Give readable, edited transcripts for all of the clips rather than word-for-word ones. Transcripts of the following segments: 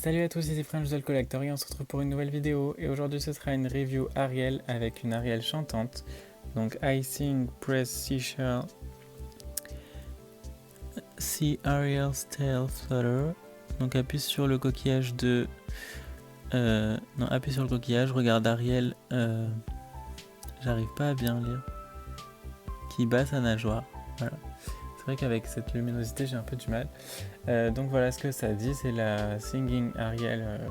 Salut à tous, ici French Collector et on se retrouve pour une nouvelle vidéo. Et aujourd'hui ce sera une review Ariel avec une Ariel chantante. Donc I Sing, Press Seashell, See Ariel's Tail Flutter. Donc appuie sur le coquillage de... non, appuie sur le coquillage, regarde Ariel, j'arrive pas à bien lire, qui bat sa nageoire. Voilà. C'est vrai qu'avec cette luminosité j'ai un peu du mal. Donc voilà ce que ça dit, c'est la Singing Ariel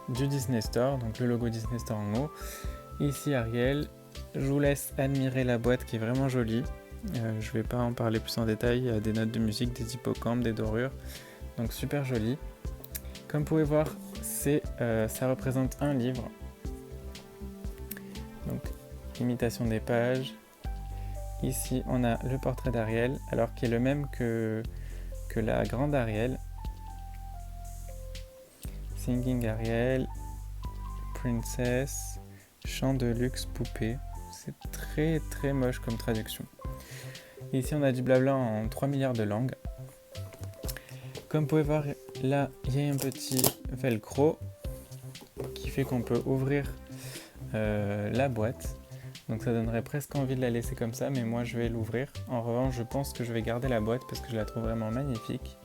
du Disney Store, donc le logo Disney Store en haut. Ici Ariel, je vous laisse admirer la boîte qui est vraiment jolie. Je vais pas en parler plus en détail, il y a des notes de musique, des hippocampes, des dorures, donc super joli. Comme vous pouvez voir, ça représente un livre, donc imitation des pages. Ici on a le portrait d'Ariel, alors qui est le même que la grande Ariel. Singing Ariel, Princess, chant de luxe poupée. C'est très très moche comme traduction. Et ici on a du blabla en 3 milliards de langues. Comme vous pouvez voir, là il y a un petit velcro qui fait qu'on peut ouvrir la boîte. Donc ça donnerait presque envie de la laisser comme ça, mais moi je vais l'ouvrir. En revanche, je pense que je vais garder la boîte parce que je la trouve vraiment magnifique.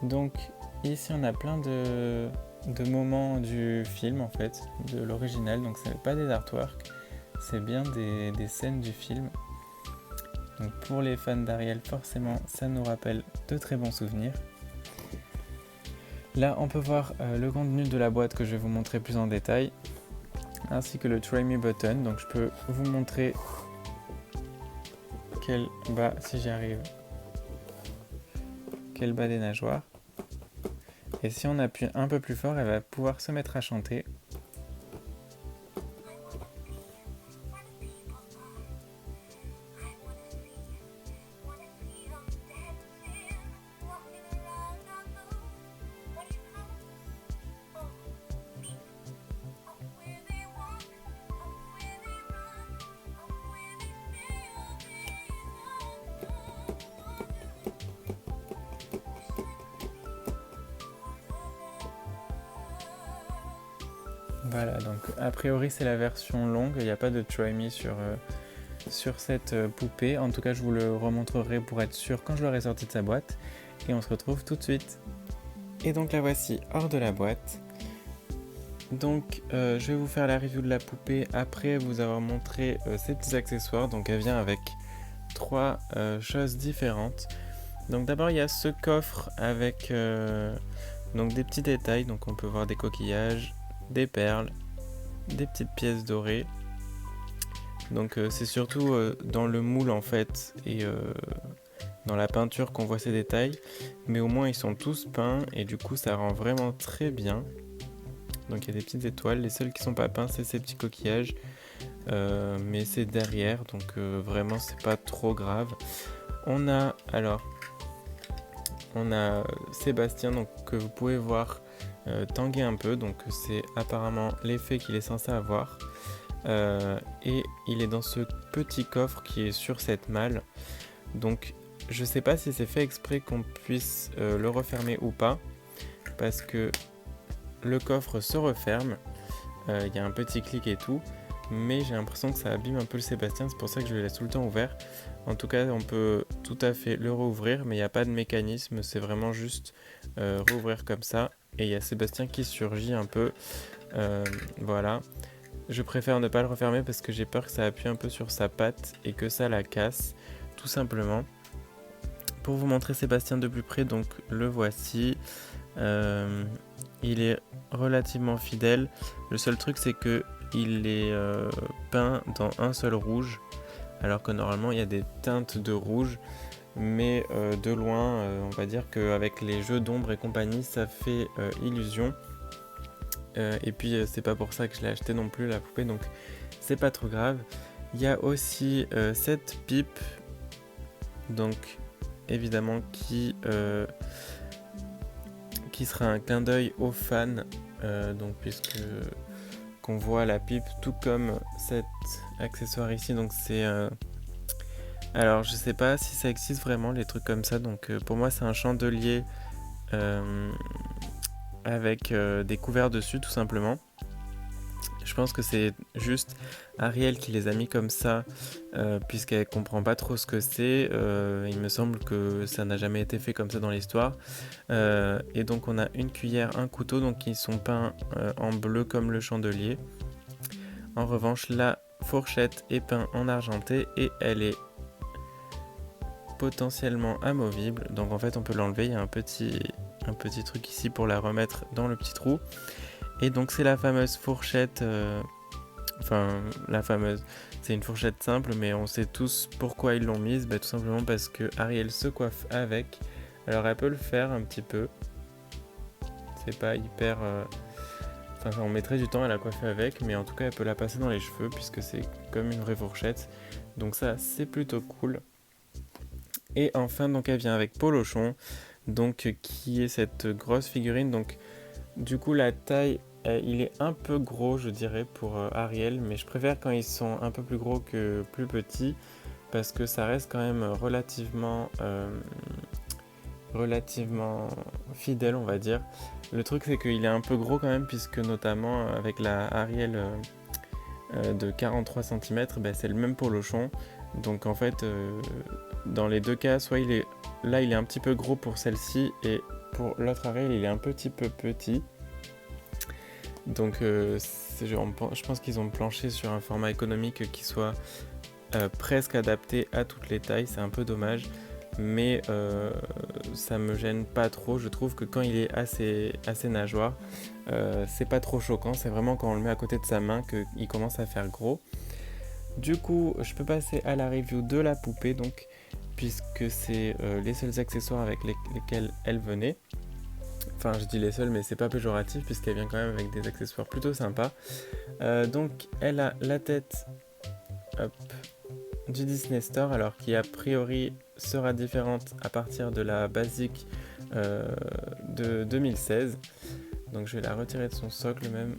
Donc ici on a plein de moments du film en fait, de l'original. Donc ce n'est pas des artworks, c'est bien des scènes du film. Donc pour les fans d'Ariel, forcément ça nous rappelle de très bons souvenirs. Là on peut voir le contenu de la boîte que je vais vous montrer plus en détail, ainsi que le Try Me button. Donc je peux vous montrer qu'elle bat, si j'y arrive, qu'elle bat des nageoires. Et si on appuie un peu plus fort, elle va pouvoir se mettre à chanter. Voilà, donc a priori c'est la version longue, il n'y a pas de Try Me sur cette poupée. En tout cas je vous le remontrerai pour être sûr quand je l'aurai sorti de sa boîte. Et on se retrouve tout de suite. Et donc la voici hors de la boîte. Donc je vais vous faire la review de la poupée après vous avoir montré ses petits accessoires. Donc elle vient avec 3 choses différentes. Donc d'abord il y a ce coffre avec donc des petits détails. Donc on peut voir des coquillages, des perles, des petites pièces dorées. Donc c'est surtout dans le moule en fait et dans la peinture qu'on voit ces détails, mais au moins ils sont tous peints et du coup ça rend vraiment très bien. Donc il y a des petites étoiles, les seuls qui sont pas peints c'est ces petits coquillages, mais c'est derrière, donc vraiment c'est pas trop grave. On a Sébastien, donc que vous pouvez voir tanguer un peu, donc c'est apparemment l'effet qu'il est censé avoir. Et il est dans ce petit coffre qui est sur cette malle. Donc je sais pas si c'est fait exprès qu'on puisse le refermer ou pas, parce que le coffre se referme, il y a un petit clic et tout, mais j'ai l'impression que ça abîme un peu le Sébastien, c'est pour ça que je le laisse tout le temps ouvert. En tout cas on peut tout à fait le rouvrir, mais il n'y a pas de mécanisme, c'est vraiment juste rouvrir comme ça, et il y a Sébastien qui surgit un peu, voilà. Je préfère ne pas le refermer parce que j'ai peur que ça appuie un peu sur sa patte et que ça la casse, tout simplement. Pour vous montrer Sébastien de plus près, donc le voici. Il est relativement fidèle. Le seul truc c'est que il est peint dans un seul rouge, alors que normalement il y a des teintes de rouge. Mais de loin, on va dire qu'avec les jeux d'ombre et compagnie, ça fait illusion. Et puis c'est pas pour ça que je l'ai acheté non plus la poupée, donc c'est pas trop grave. Il y a aussi cette pipe, donc évidemment qui sera un clin d'œil aux fans, donc puisque qu'on voit la pipe tout comme cet accessoire ici, donc c'est alors je sais pas si ça existe vraiment les trucs comme ça, donc pour moi c'est un chandelier avec des couverts dessus tout simplement. Je pense que c'est juste Ariel qui les a mis comme ça, puisqu'elle comprend pas trop ce que c'est. Il me semble que ça n'a jamais été fait comme ça dans l'histoire. Et donc on a une cuillère, un couteau, donc qui sont peints en bleu comme le chandelier. En revanche, la fourchette est peinte en argenté et elle est potentiellement amovible. Donc en fait on peut l'enlever, il y a un petit truc ici pour la remettre dans le petit trou. Et donc c'est la fameuse fourchette, la fameuse, c'est une fourchette simple, mais on sait tous pourquoi ils l'ont mise, tout simplement parce que Ariel se coiffe avec. Alors elle peut le faire un petit peu, c'est pas hyper... on mettrait du temps à la coiffer avec, mais en tout cas elle peut la passer dans les cheveux puisque c'est comme une vraie fourchette. Donc ça c'est plutôt cool. Et enfin donc elle vient avec Polochon, donc qui est cette grosse figurine. Donc du coup la taille, il est un peu gros je dirais pour Ariel, mais je préfère quand ils sont un peu plus gros que plus petits parce que ça reste quand même relativement fidèle on va dire. Le truc c'est qu'il est un peu gros quand même puisque notamment avec la Ariel de 43 cm, c'est le même polochon. Donc en fait dans les deux cas, soit il est un petit peu gros pour celle-ci et pour l'autre Ariel il est un petit peu petit. Donc je pense qu'ils ont planché sur un format économique qui soit presque adapté à toutes les tailles. C'est un peu dommage, mais ça me gêne pas trop. Je trouve que quand il est assez nageoire, c'est pas trop choquant. C'est vraiment quand on le met à côté de sa main qu'il commence à faire gros. Du coup, je peux passer à la review de la poupée, donc, puisque c'est les seuls accessoires avec lesquels elle venait. Enfin, je dis les seuls, mais c'est pas péjoratif puisqu'elle vient quand même avec des accessoires plutôt sympas. Donc, elle a la tête du Disney Store, alors qui a priori sera différente à partir de la basique de 2016. Donc, je vais la retirer de son socle même.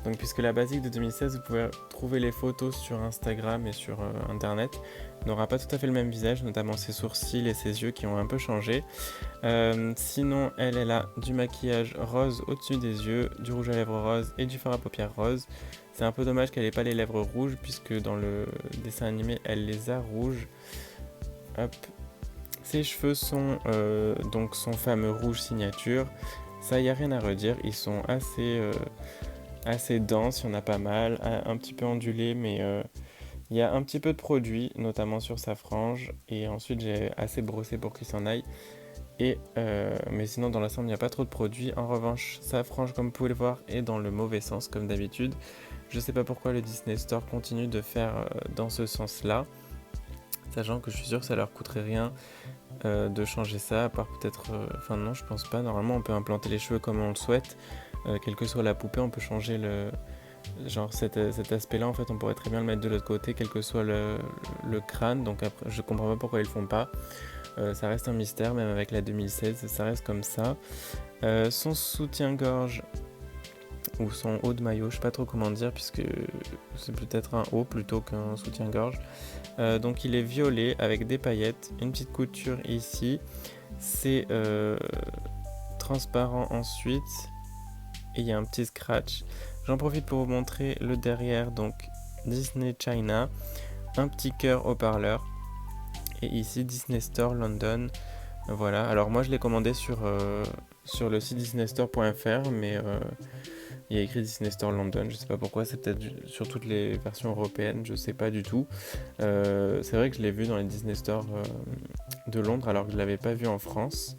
Donc, puisque la basique de 2016, vous pouvez trouver les photos sur Instagram et sur Internet, n'aura pas tout à fait le même visage, notamment ses sourcils et ses yeux qui ont un peu changé. Sinon, elle a du maquillage rose au-dessus des yeux, du rouge à lèvres rose et du fard à paupières rose. C'est un peu dommage qu'elle n'ait pas les lèvres rouges, puisque dans le dessin animé, elle les a rouges. Hop. Ses cheveux sont donc son fameux rouge signature. Ça, il n'y a rien à redire, ils sont assez dense, il y en a pas mal, un petit peu ondulé, mais il y a un petit peu de produit, notamment sur sa frange, et ensuite j'ai assez brossé pour qu'il s'en aille. Mais sinon dans l'ensemble il n'y a pas trop de produit. En revanche sa frange, comme vous pouvez le voir, est dans le mauvais sens comme d'habitude. Je sais pas pourquoi le Disney Store continue de faire dans ce sens là, sachant que je suis sûr que ça leur coûterait rien de changer ça, à part peut-être... non, je pense pas. Normalement on peut implanter les cheveux comme on le souhaite. Quelle que soit la poupée, on peut changer cet aspect là. En fait on pourrait très bien le mettre de l'autre côté, quel que soit le crâne. Donc après je comprends pas pourquoi ils le font pas. Ça reste un mystère, même avec la 2016 ça reste comme ça. Son soutien-gorge ou son haut de maillot, je sais pas trop comment dire, puisque c'est peut-être un haut plutôt qu'un soutien-gorge. Donc il est violet avec des paillettes, une petite couture ici, c'est transparent ensuite, et il y a un petit scratch. J'en profite pour vous montrer le derrière, donc Disney China, un petit cœur haut-parleur, et ici Disney Store London. Voilà, alors moi je l'ai commandé sur le site disneystore.fr, mais il y a écrit Disney Store London, je sais pas pourquoi, c'est peut-être sur toutes les versions européennes, je sais pas du tout. C'est vrai que je l'ai vu dans les Disney Store de Londres, alors que je l'avais pas vu en France.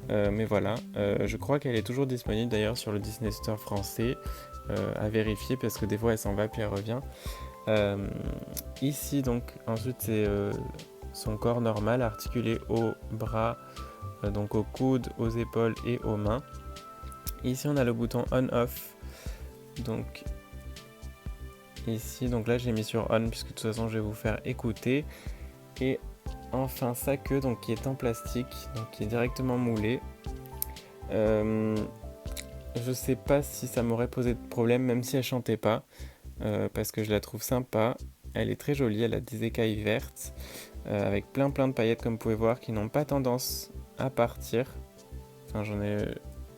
Mais voilà, je crois qu'elle est toujours disponible d'ailleurs sur le Disney Store français, à vérifier parce que des fois elle s'en va puis elle revient. Ici donc ensuite c'est son corps normal articulé aux bras, donc aux coudes, aux épaules et aux mains. Ici on a le bouton on-off, donc ici, donc là j'ai mis sur on puisque de toute façon je vais vous faire écouter. Et enfin sa queue, donc qui est en plastique, donc qui est directement moulée. Je sais pas si ça m'aurait posé de problème même si elle chantait pas, parce que je la trouve sympa. Elle est très jolie, elle a des écailles vertes avec plein de paillettes comme vous pouvez voir qui n'ont pas tendance à partir. Enfin j'en ai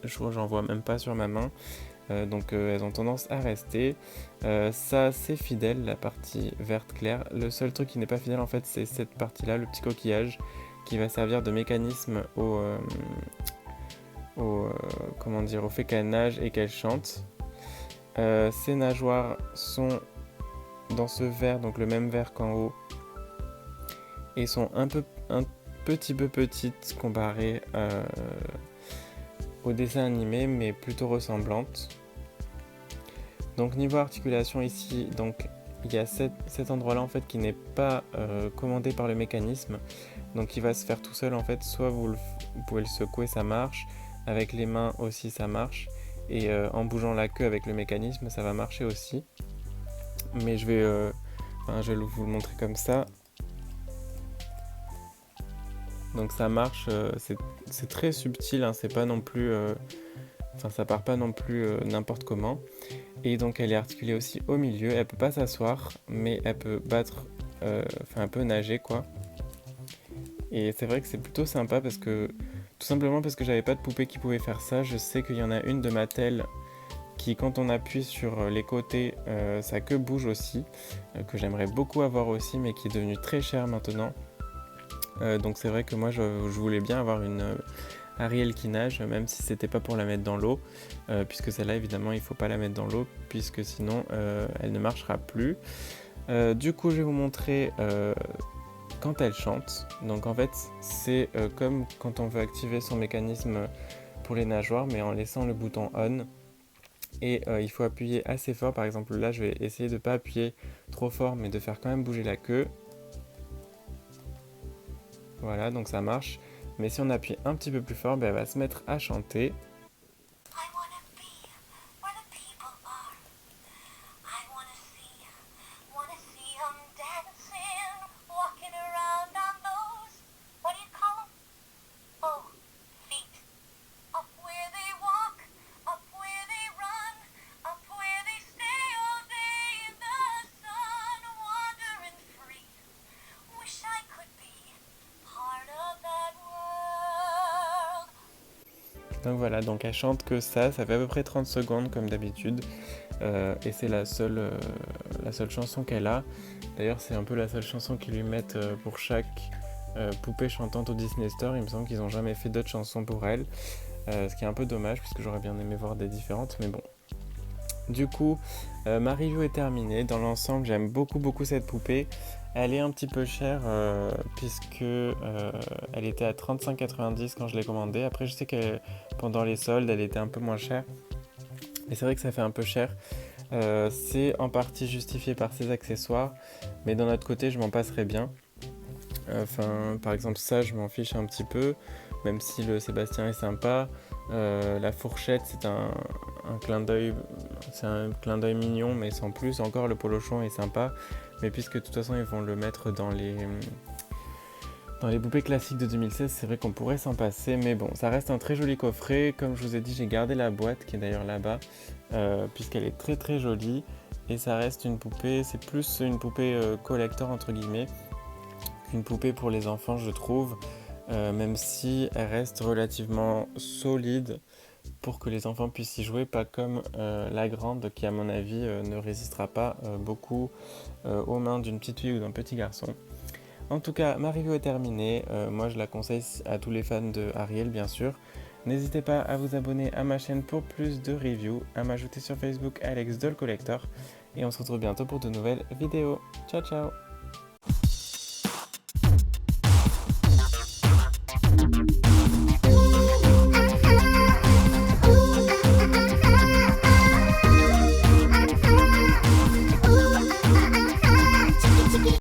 j'en vois même pas sur ma main. Donc elles ont tendance à rester. Ça c'est fidèle, la partie verte claire. Le seul truc qui n'est pas fidèle en fait c'est cette partie là, le petit coquillage qui va servir de mécanisme au fait qu'elle nage et qu'elle chante. Ces nageoires sont dans ce vert, donc le même vert qu'en haut, et sont un petit peu petites comparées au dessin animé, mais plutôt ressemblantes. Donc niveau articulation ici, donc il y a cet endroit là en fait qui n'est pas commandé par le mécanisme, donc il va se faire tout seul en fait. Soit vous pouvez le secouer, ça marche, avec les mains aussi ça marche, et en bougeant la queue avec le mécanisme ça va marcher aussi, mais je vais vous le montrer comme ça. Donc ça marche, c'est très subtil, hein, c'est pas non plus ça part pas non plus n'importe comment. Et donc elle est articulée aussi au milieu, elle peut pas s'asseoir, mais elle peut battre, elle peut nager quoi. Et c'est vrai que c'est plutôt sympa parce que, tout simplement parce que j'avais pas de poupée qui pouvait faire ça. Je sais qu'il y en a une de Mattel qui, quand on appuie sur les côtés, sa queue bouge aussi, que j'aimerais beaucoup avoir aussi, mais qui est devenue très chère maintenant. Donc c'est vrai que moi je voulais bien avoir une Ariel qui nage, même si c'était pas pour la mettre dans l'eau, puisque celle-là évidemment il faut pas la mettre dans l'eau, puisque sinon elle ne marchera plus. Du coup je vais vous montrer quand elle chante. Donc en fait c'est comme quand on veut activer son mécanisme pour les nageoires, mais en laissant le bouton on. Et il faut appuyer assez fort. Par exemple là je vais essayer de pas appuyer trop fort, mais de faire quand même bouger la queue. Voilà, donc ça marche. Mais si on appuie un petit peu plus fort, elle va se mettre à chanter. Donc voilà, donc elle chante que ça fait à peu près 30 secondes comme d'habitude, et c'est la seule chanson qu'elle a. D'ailleurs c'est un peu la seule chanson qu'ils lui mettent pour chaque poupée chantante au Disney Store. Il me semble qu'ils n'ont jamais fait d'autres chansons pour elle, ce qui est un peu dommage puisque j'aurais bien aimé voir des différentes, mais bon. Du coup, ma review est terminée. Dans l'ensemble, j'aime beaucoup cette poupée. Elle est un petit peu chère puisque elle était à 35,90 quand je l'ai commandée. Après, je sais que pendant les soldes, elle était un peu moins chère. Et c'est vrai que ça fait un peu cher. C'est en partie justifié par ses accessoires, mais d'un autre côté, je m'en passerais bien. Par exemple, ça, je m'en fiche un petit peu, même si le Sébastien est sympa. La fourchette, c'est un clin d'œil mignon, mais sans plus. Encore, le polochon est sympa, mais puisque de toute façon ils vont le mettre dans les poupées classiques de 2016, c'est vrai qu'on pourrait s'en passer, mais bon, ça reste un très joli coffret. Comme je vous ai dit, j'ai gardé la boîte qui est d'ailleurs là-bas, puisqu'elle est très jolie, et ça reste une poupée, c'est plus une poupée collector entre guillemets, qu'une poupée pour les enfants, je trouve, même si elle reste relativement solide pour que les enfants puissent y jouer, pas comme la grande qui à mon avis ne résistera pas beaucoup aux mains d'une petite fille ou d'un petit garçon. En tout cas, ma review est terminée. Moi je la conseille à tous les fans de Ariel bien sûr. N'hésitez pas à vous abonner à ma chaîne pour plus de reviews, à m'ajouter sur Facebook Alex Doll Collector, et on se retrouve bientôt pour de nouvelles vidéos. Ciao ciao.